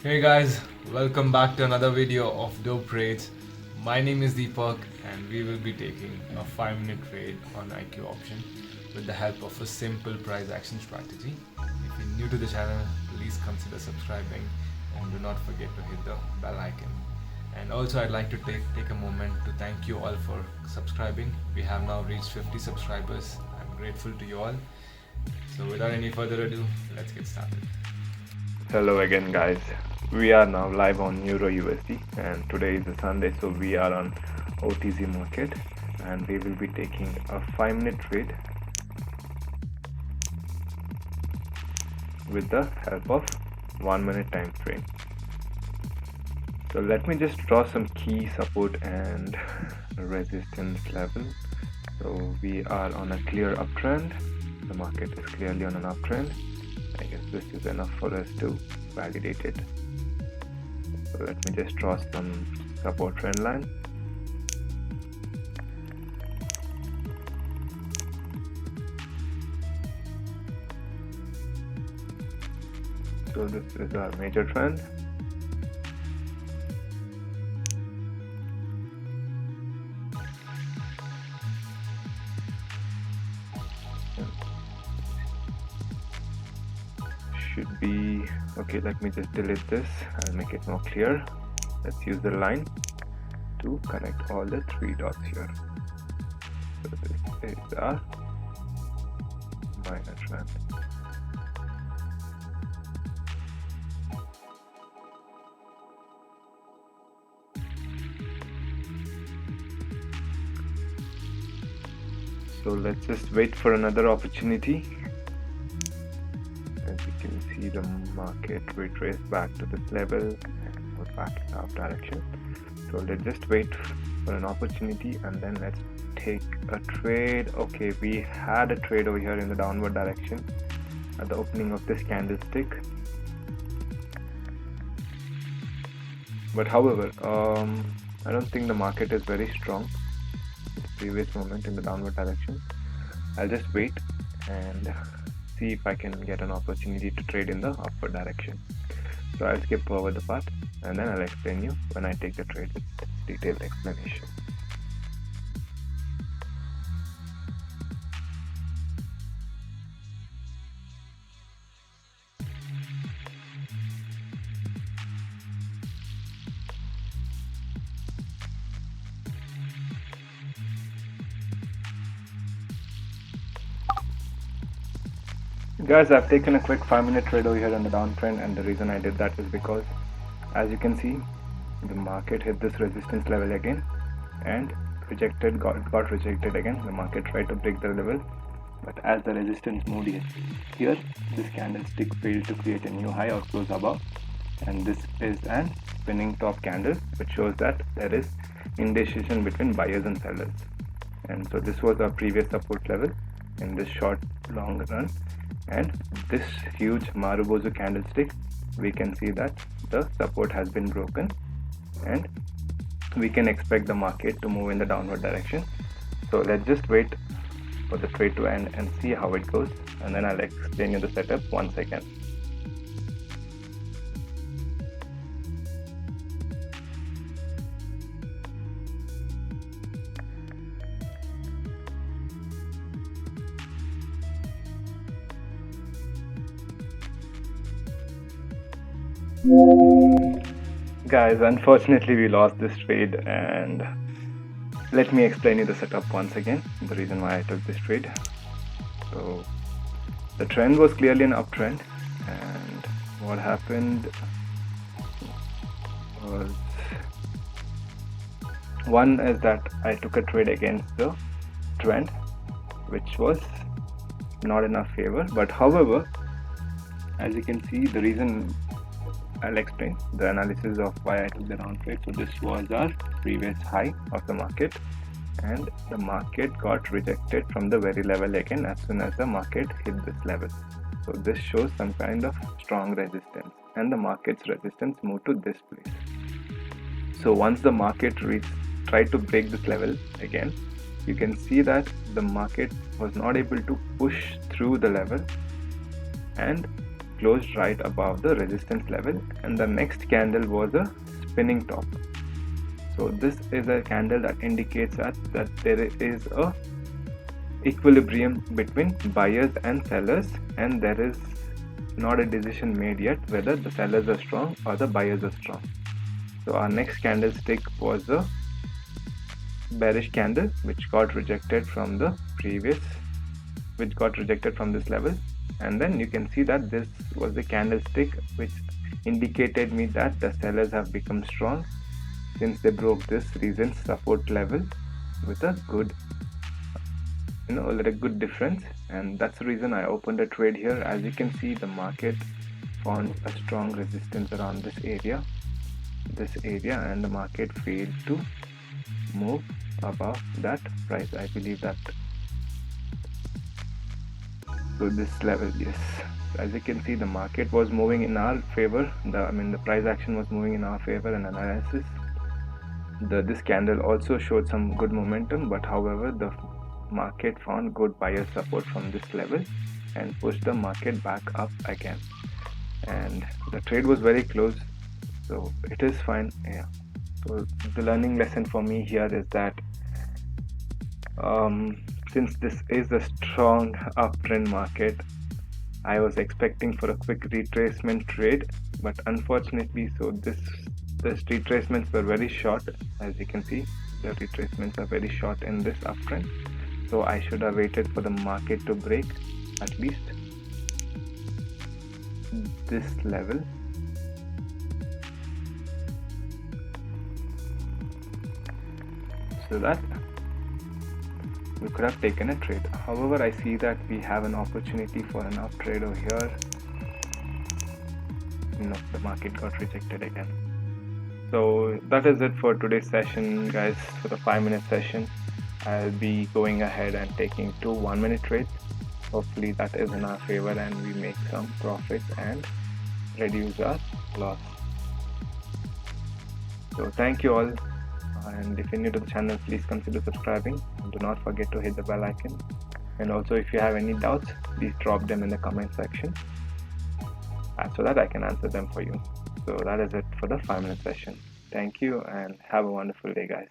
Hey guys, welcome back to another video of Dope Trades. My name is Deepak and we will be taking a 5-minute trade on IQ option with the help of a simple price action strategy. If you're new to the channel, please consider subscribing and do not forget to hit the bell icon. And also I'd like to take a moment to thank you all for subscribing. We have now reached 50 subscribers. I'm grateful to you all. So without any further ado, let's get started. Hello again guys, we are now live on Euro USD and today is a Sunday, so we are on OTC market and we will be taking a 5-minute trade with the help of 1-minute time frame. So let me just draw some key support and resistance level. So we are on a clear uptrend. The market is clearly on an uptrend. I guess this is enough for us to validate it. So let me just draw some support trend line. So this is our major trend. Should be okay. Let me just delete this. I'll make it more clear. Let's use the line to connect all the 3 dots here. So this is our minor trend. So let's just wait for another opportunity. As you can see, the market retraced back to this level and go back in our direction. So let's just wait for an opportunity and then let's take a trade. Okay, we had a trade over here in the downward direction at the opening of this candlestick. But however, I don't think the market is very strong. The previous moment in the downward direction. I'll just wait and see if I can get an opportunity to trade in the upward direction. So I'll skip over the part and then I'll explain you when I take the trade with detailed explanation. Guys, I've taken a quick 5-minute trade over here on the downtrend, and the reason I did that is because, as you can see, the market hit this resistance level again and got rejected again. The market tried to break the level, but as the resistance moved here, this candlestick failed to create a new high or close above, and this is an spinning top candle, which shows that there is indecision between buyers and sellers. And so this was our previous support level in this long run. And this huge Marubozu candlestick, we can see that the support has been broken and we can expect the market to move in the downward direction. So let's just wait for the trade to end and see how it goes, and then I'll explain you the setup once again. Guys, unfortunately we lost this trade, and let me explain you the setup once again, the reason why I took this trade. So the trend was clearly an uptrend, and what happened was, one is that I took a trade against the trend, which was not in our favor. But however, as you can see, the reason I'll explain the analysis of why I took the round trade. So this was our previous high of the market, and the market got rejected from the very level again as soon as the market hit this level. So this shows some kind of strong resistance, and the market's resistance moved to this place. So once the market tried to break this level again, you can see that the market was not able to push through the level and closed right above the resistance level, and the next candle was a spinning top. So this is a candle that indicates that there is a equilibrium between buyers and sellers, and there is not a decision made yet whether the sellers are strong or the buyers are strong. So our next candlestick was a bearish candle which got rejected from the previous, which got rejected from this level, and then you can see that this was the candlestick which indicated me that the sellers have become strong since they broke this recent support level with a good, a good difference, and that's the reason I opened a trade here. As you can see, the market found a strong resistance around this area, and the market failed to move above that price. I believe that to this level, yes. As you can see, the market was moving in our favor. The price action was moving in our favor and analysis. This candle also showed some good momentum, but however the market found good buyer support from this level and pushed the market back up again, and the trade was very close, so it is fine. Yeah, so the learning lesson for me here is that since this is a strong uptrend market, I was expecting for a quick retracement trade, but unfortunately, so this retracements were very short. As you can see, the retracements are very short in this uptrend, so I should have waited for the market to break at least this level. So that we could have taken a trade. However, I see that we have an opportunity for an up trade over here. No, the market got rejected again. So that is it for today's session, guys. For the 5-minute session, I'll be going ahead and taking 2 1-minute trades. Hopefully that is in our favor and we make some profits and reduce our loss. So thank you all, and if you're new to the channel, please consider subscribing and do not forget to hit the bell icon. And also, if you have any doubts, please drop them in the comment section so that I can answer them for you. So that is it for the 5-minute session. Thank you and have a wonderful day, guys.